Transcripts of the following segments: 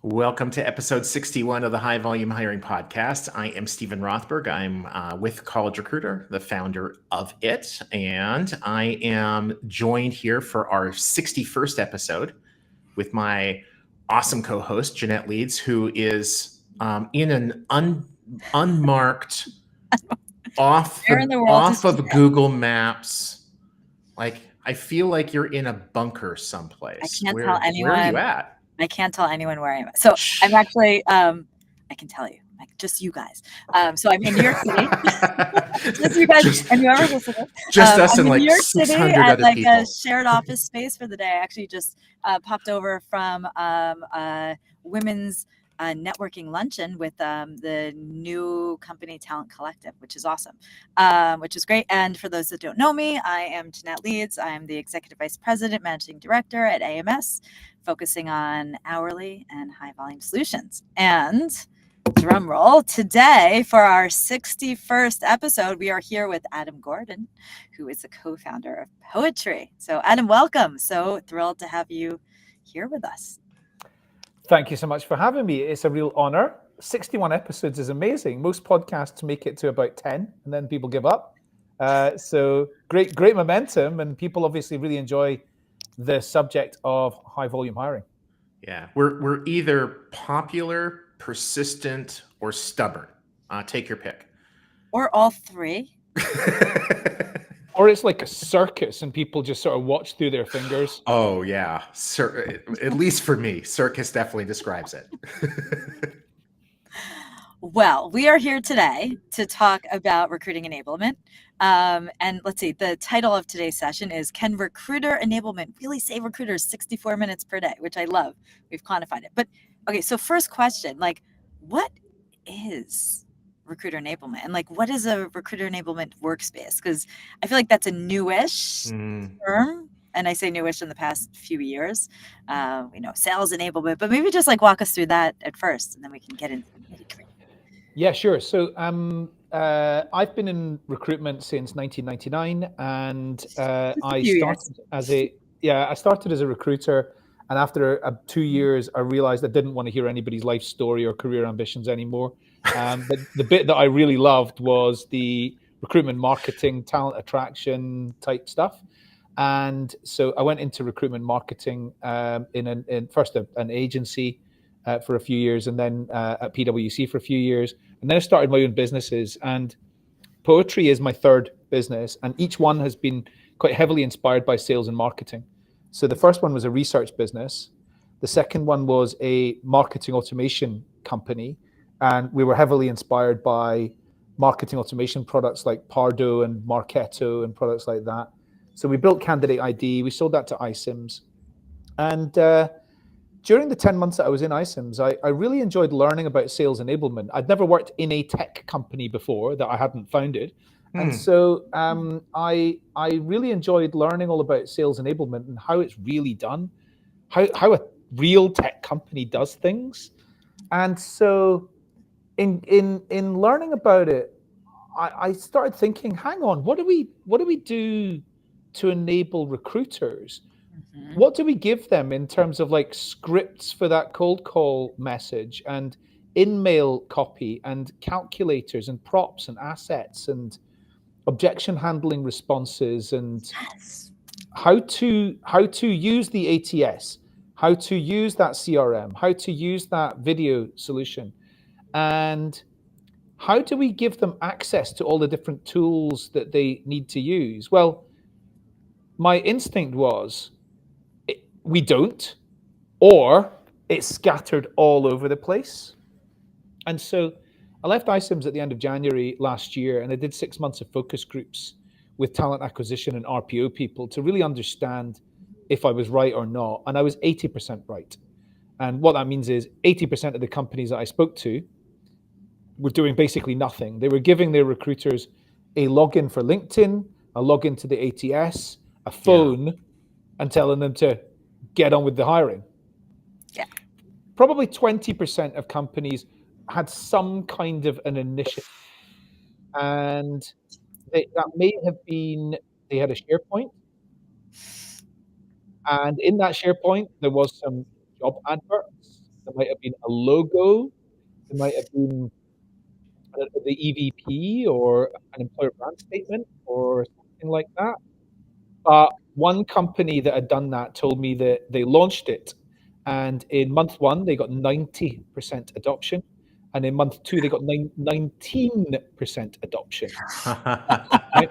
Welcome to episode 61 of the High Volume Hiring Podcast. I am Stephen Rothberg. I'm with College Recruiter, the founder of it, and I am joined here for our 61st episode with my awesome co-host, Jeanette Leeds, who is in an unmarked, off Where in the world is of Jeanette? Google Maps. Like, I feel like you're in a bunker someplace. I can't tell anyone. Where are you at? I can't tell anyone where I am. So I'm actually, I can tell you, like just you guys. So I'm in New York City. Just you guys and whoever's listening. Just us I'm and in like New York City 600 at other like people. a shared office space for the day. I actually just popped over from women's networking luncheon with the new company Talent Collective, which is awesome, which is great. And for those that don't know me, I am Jeanette Leeds. I am the Executive Vice President, Managing Director at AMS, focusing on hourly and high volume solutions. And drum roll, today for our 61st episode, we are here with Adam Gordon, who is the co-founder of Poetry. So Adam, welcome. So thrilled to have you here with us. Thank you so much for having me. It's a real honor. 61 episodes is amazing. Most podcasts make it to about 10 and then people give up. So great momentum, and people obviously really enjoy the subject of high volume hiring. Yeah, we're either popular, persistent, or stubborn. Take your pick. Or all three. Or it's like a circus and people just sort of watch through their fingers. Oh, yeah. At least for me, circus definitely describes it. Well, we are here today to talk about recruiting enablement. And let's see, the title of today's session is Can Recruiter Enablement Really Save Recruiters 64 minutes per day? Which I love. We've quantified it. But okay, so first question, like, what is recruiter enablement? And like, what is a recruiter enablement workspace? Because I feel like that's a newish term. And I say newish in the past few years, sales enablement, but maybe just like walk us through that at first, and then we can get into the nitty-gritty. Yeah, sure. So I've been in recruitment since 1999, and I started as a recruiter. And after 2 years, I realized I didn't want to hear anybody's life story or career ambitions anymore. But the bit that I really loved was the recruitment marketing, talent attraction type stuff. And so I went into recruitment marketing in first an agency for a few years, and then at PwC for a few years. And then I started my own businesses. And Poetry is my third business. And each one has been quite heavily inspired by sales and marketing. So the first one was a research business. The second one was a marketing automation company. And we were heavily inspired by marketing automation products like Pardo and Marketo and products like that. So we built Candidate ID. We sold that to iCIMS. And during the 10 months that I was in iCIMS, I really enjoyed learning about sales enablement. I'd never worked in a tech company before that I hadn't founded. And so I really enjoyed learning all about sales enablement and how it's really done, how a real tech company does things. And so in learning about it, I started thinking, hang on, what do we do to enable recruiters? What do we give them in terms of like scripts for that cold call message and in-mail copy and calculators and props and assets and objection handling responses and how to use the ATS, how to use that CRM, how to use that video solution, and how do we give them access to all the different tools that they need to use? Well, my instinct was we don't, or it's scattered all over the place. And so I left iCIMS at the end of January last year, and I did 6 months of focus groups with talent acquisition and RPO people to really understand if I was right or not. And I was 80% right. And what that means is 80% of the companies that I spoke to were doing basically nothing. They were giving their recruiters a login for LinkedIn, a login to the ATS, a phone, and telling them to get on with the hiring. Yeah. Probably 20% of companies had some kind of an initiative. And that may have been, they had a SharePoint. And in that SharePoint, there was some job adverts. There might have been a logo. There might have been the EVP or an employer brand statement or something like that. But one company that had done that told me that they launched it, and in month 1 they got 90% adoption, and in month 2 they got 19% adoption. Right?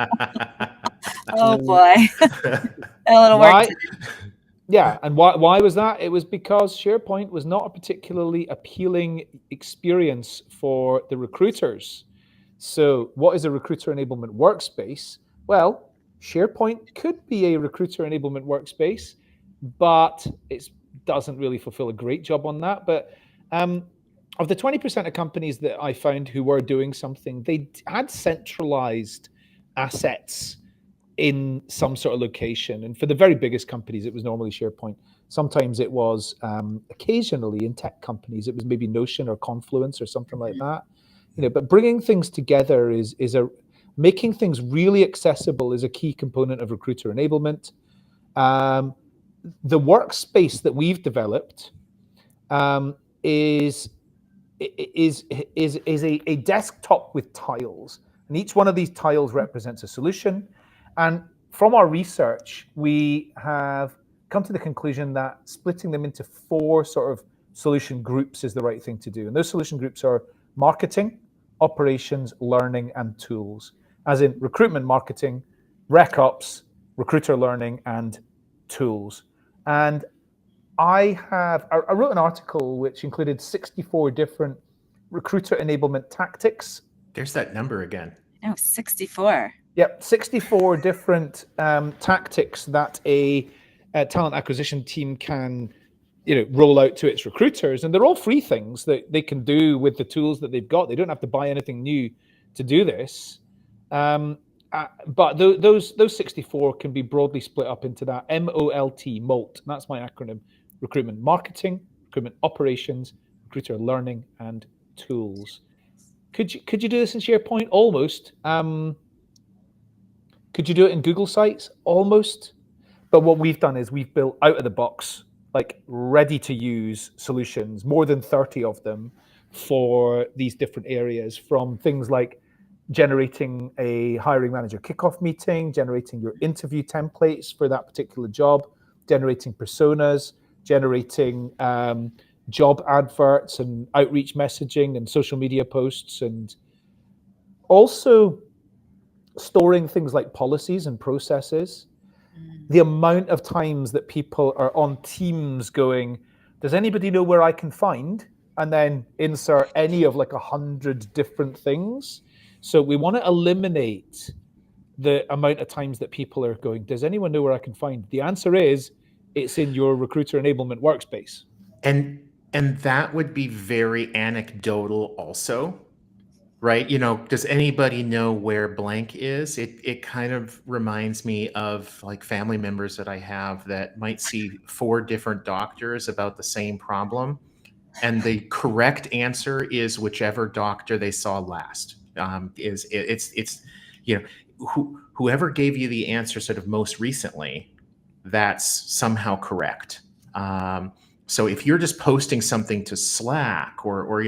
Oh boy, a little work. Why? Yeah, and why was that? It was because SharePoint was not a particularly appealing experience for the recruiters. So what is a recruiter enablement workspace? Well, SharePoint could be a recruiter enablement workspace, but it doesn't really fulfill a great job on that. But of the 20% of companies that I found who were doing something, they had centralized assets in some sort of location. And for the very biggest companies, it was normally SharePoint. Sometimes it was, occasionally in tech companies, it was maybe Notion or Confluence or something like that. But bringing things together making things really accessible is a key component of recruiter enablement. The workspace that we've developed is a desktop with tiles, and each one of these tiles represents a solution. And from our research, we have come to the conclusion that splitting them into 4 sort of solution groups is the right thing to do. And those solution groups are marketing, operations, learning, and tools. As in recruitment marketing, rec ops, recruiter learning, and tools. And I wrote an article which included 64 different recruiter enablement tactics. There's that number again. Oh, 64. Yep, 64 different tactics that a talent acquisition team can, roll out to its recruiters, and they're all free things that they can do with the tools that they've got. They don't have to buy anything new to do this. But those 64 can be broadly split up into that MOLT, MOLT. That's my acronym: recruitment marketing, recruitment operations, recruiter learning, and tools. Could you do this in SharePoint? Almost. Could you do it in Google Sites? Almost. But what we've done is we've built out of the box, like ready to use solutions, more than 30 of them for these different areas, from things like generating a hiring manager kickoff meeting, generating your interview templates for that particular job, generating personas, generating job adverts and outreach messaging and social media posts, and also storing things like policies and processes. The amount of times that people are on Teams going, does anybody know where I can find? And then insert any of like 100 different things. So we want to eliminate the amount of times that people are going, does anyone know where I can find? The answer is, it's in your recruiter enablement workspace. And that would be very anecdotal also, right? Does anybody know where blank is? It kind of reminds me of like family members that I have that might see 4 different doctors about the same problem, and the correct answer is whichever doctor they saw last. Whoever gave you the answer sort of most recently, that's somehow correct. So if you're just posting something to Slack or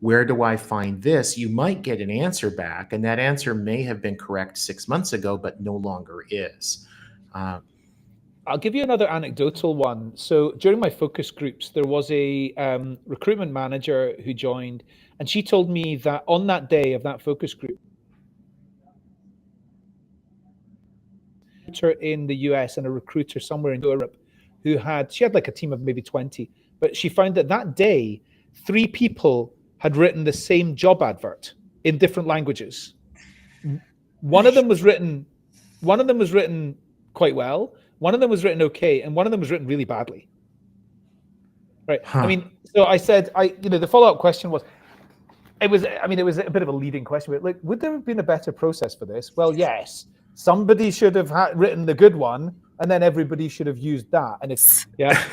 where do I find this, you might get an answer back, and that answer may have been correct 6 months ago, but no longer is. I'll give you another anecdotal one. So during my focus groups, there was a recruitment manager who joined, and she told me that on that day of that focus group, in the US and a recruiter somewhere in Europe she had like a team of maybe 20, but she found that day 3 people had written the same job advert in different languages. One of them was written quite well, one of them was written okay, and one of them was written really badly. Right. Huh. I mean, so I said, the follow-up question was, it was a bit of a leading question, but like, would there have been a better process for this? Well, yes. Somebody should have written the good one, and then everybody should have used that. And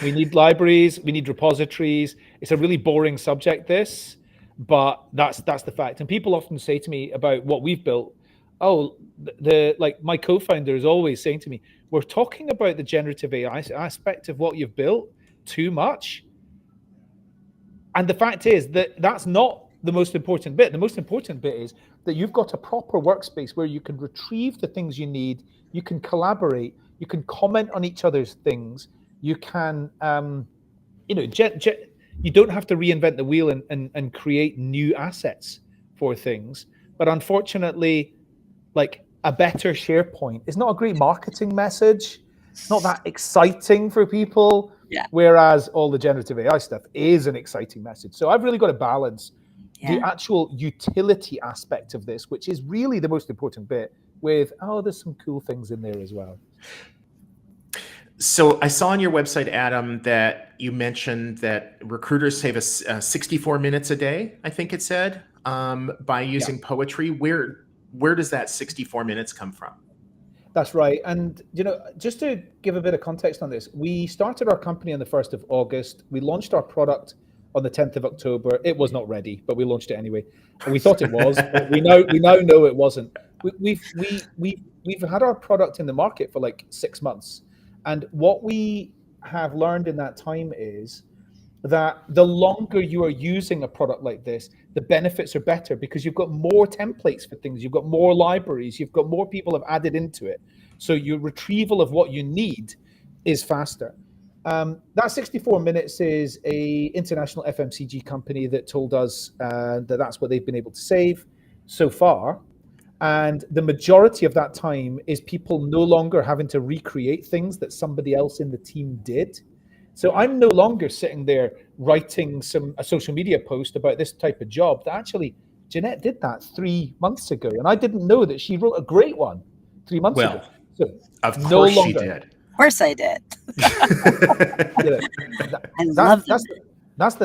we need libraries, we need repositories. It's a really boring subject, this, but that's the fact. And people often say to me about what we've built, my co-founder is always saying to me, we're talking about the generative AI aspect of what you've built too much. And the fact is that that's not the most important bit. The most important bit is that you've got a proper workspace where you can retrieve the things you need, you can collaborate, you can comment on each other's things, you can, you don't have to reinvent the wheel and create new assets for things. But unfortunately, like a better SharePoint is not a great marketing message. It's not that exciting for people. Yeah. Whereas all the generative AI stuff is an exciting message. So I've really got to balance the actual utility aspect of this, which is really the most important bit, with, there's some cool things in there as well. So I saw on your website, Adam, that you mentioned that recruiters save us 64 minutes a day, I think it said, by using poetry. Where does that 64 minutes come from? That's right. And, just to give a bit of context on this, we started our company on the 1st of August. We launched our product on the 10th of October. It was not ready, but we launched it anyway. And we thought it was, but we now know it wasn't. We've had our product in the market for like 6 months. And what we have learned in that time is that the longer you are using a product like this, the benefits are better because you've got more templates for things, you've got more libraries, you've got more people have added into it. So your retrieval of what you need is faster. That 64 minutes is a international FMCG company that told us that that's what they've been able to save so far. And the majority of that time is people no longer having to recreate things that somebody else in the team did. So I'm no longer sitting there writing a social media post about this type of job. That actually, Jeanette did that 3 months ago, and I didn't know that she wrote a great one 3 months ago. So of course she did. Of course I did. That's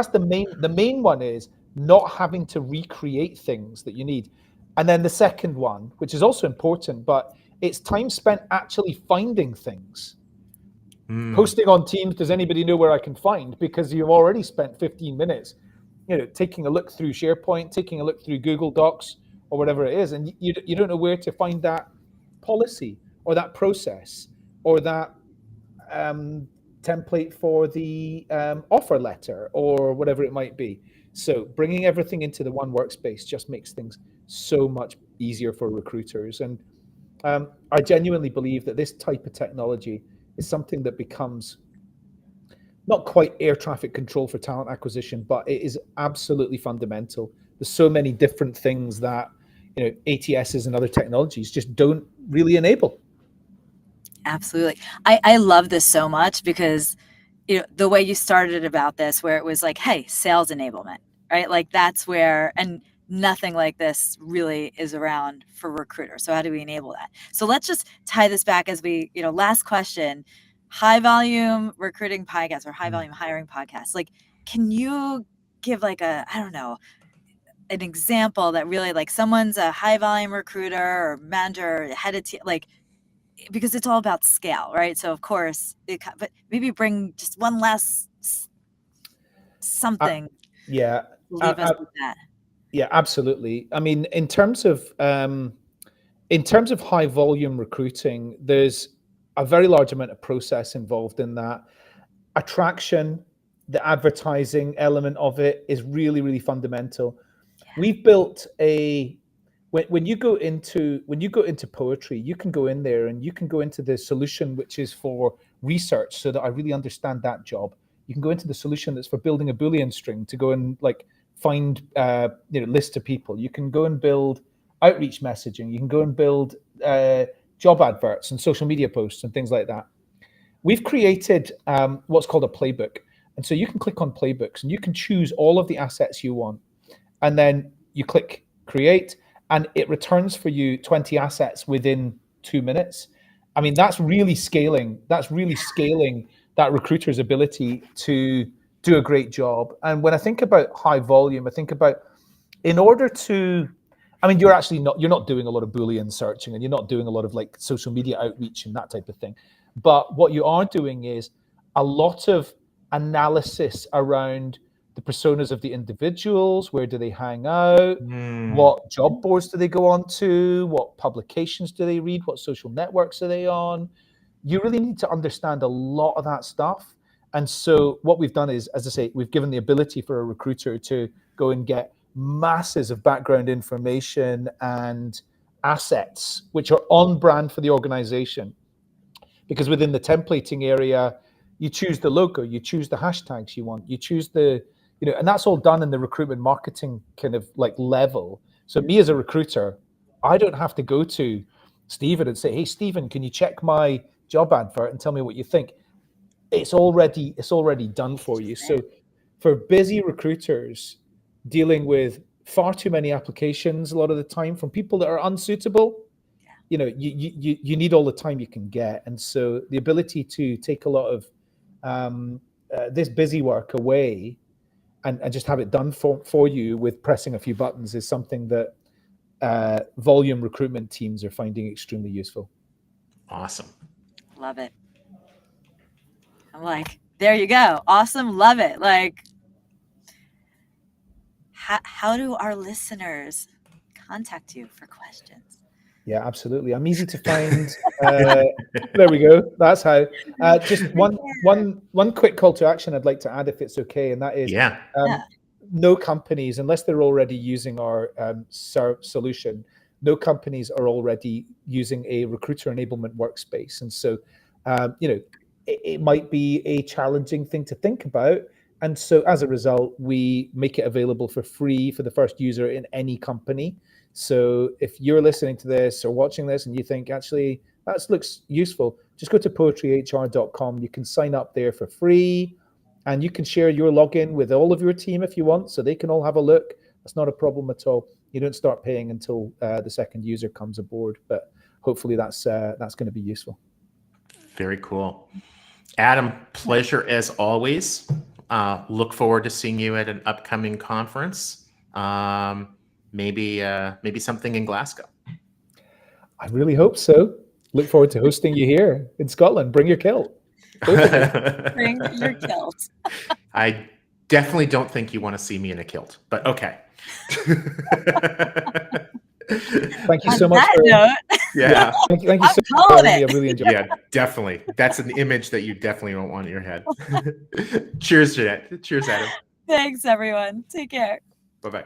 the main one is not having to recreate things that you need. And then the second one, which is also important, but it's time spent actually finding things. Posting on Teams, does anybody know where I can find? Because you've already spent 15 minutes, taking a look through SharePoint, taking a look through Google Docs or whatever it is, and you don't know where to find that policy or that process or that template for the offer letter or whatever it might be. So bringing everything into the one workspace just makes things so much easier for recruiters. And I genuinely believe that this type of technology is something that becomes not quite air traffic control for talent acquisition, but it is absolutely fundamental. There's so many different things that ATSs and other technologies just don't really enable. Absolutely. I love this so much because the way you started about this, where it was like, hey, sales enablement, right? Like that's where, and nothing like this really is around for recruiters. So how do we enable that? So let's just tie this back as we, last question, high volume recruiting podcast or high volume hiring podcast. Like, can you give like an example that really like someone's a high volume recruiter or manager or head of team, like, because it's all about scale, right? So of course, but maybe bring just one last something. Leave us with that. Yeah, absolutely. I mean, in terms of high volume recruiting, there's a very large amount of process involved in that. Attraction, the advertising element of it is really, really fundamental. Yeah. We've built when you go into poetry, you can go in there and you can go into the solution which is for research so that I really understand that job. You can go into the solution that's for building a Boolean string to go and like find list of people. You can go and build outreach messaging. You can go and build job adverts and social media posts and things like that. We've created what's called a playbook. And so you can click on playbooks and you can choose all of the assets you want. And then you click create and it returns for you 20 assets within 2 minutes. I mean, that's really scaling that recruiter's ability to do a great job. And when I think about high volume, I think about you're not doing a lot of Boolean searching and you're not doing a lot of like social media outreach and that type of thing. But what you are doing is a lot of analysis around the personas of the individuals. Where do they hang out? What job boards do they go on to? What publications do they read? What social networks are they on? You really need to understand a lot of that stuff. And so what we've done is, as I say, we've given the ability for a recruiter to go and get masses of background information and assets which are on brand for the organization. Because within the templating area, you choose the logo, you choose the hashtags you want, you choose the, and that's all done in the recruitment marketing kind of like level. So me as a recruiter, I don't have to go to Stephen and say, hey, Stephen, can you check my job advert and tell me what you think? It's already done for you. So for busy recruiters dealing with far too many applications a lot of the time from people that are unsuitable, you need all the time you can get. And so the ability to take a lot of this busy work away and just have it done for you with pressing a few buttons is something that volume recruitment teams are finding extremely useful. Awesome. Love it. I'm like, there you go. Awesome. Love it. Like, how do our listeners contact you for questions? Yeah, absolutely. I'm easy to find. There we go. That's how. Just one quick call to action I'd like to add, if it's okay, and that is, no companies, unless they're already using our solution, no companies are already using a recruiter enablement workspace. And so, it might be a challenging thing to think about. And so as a result, we make it available for free for the first user in any company. So if you're listening to this or watching this and you think, actually, that looks useful, just go to poetryhr.com. You can sign up there for free, and you can share your login with all of your team if you want, so they can all have a look. That's not a problem at all. You don't start paying until the second user comes aboard, but hopefully that's going to be useful. Very cool. Adam, pleasure as always. Look forward to seeing you at an upcoming conference. Maybe something in Glasgow. I really hope so. Look forward to hosting you here in Scotland. Bring your kilt. Bring your kilt. I definitely don't think you want to see me in a kilt, but okay. Thank you so much. Yeah. Thank you so much for having me. I really enjoyed it. Yeah, definitely. That's an image that you definitely don't want in your head. Cheers, Jeanette. Cheers, Adam. Thanks, everyone. Take care. Bye-bye.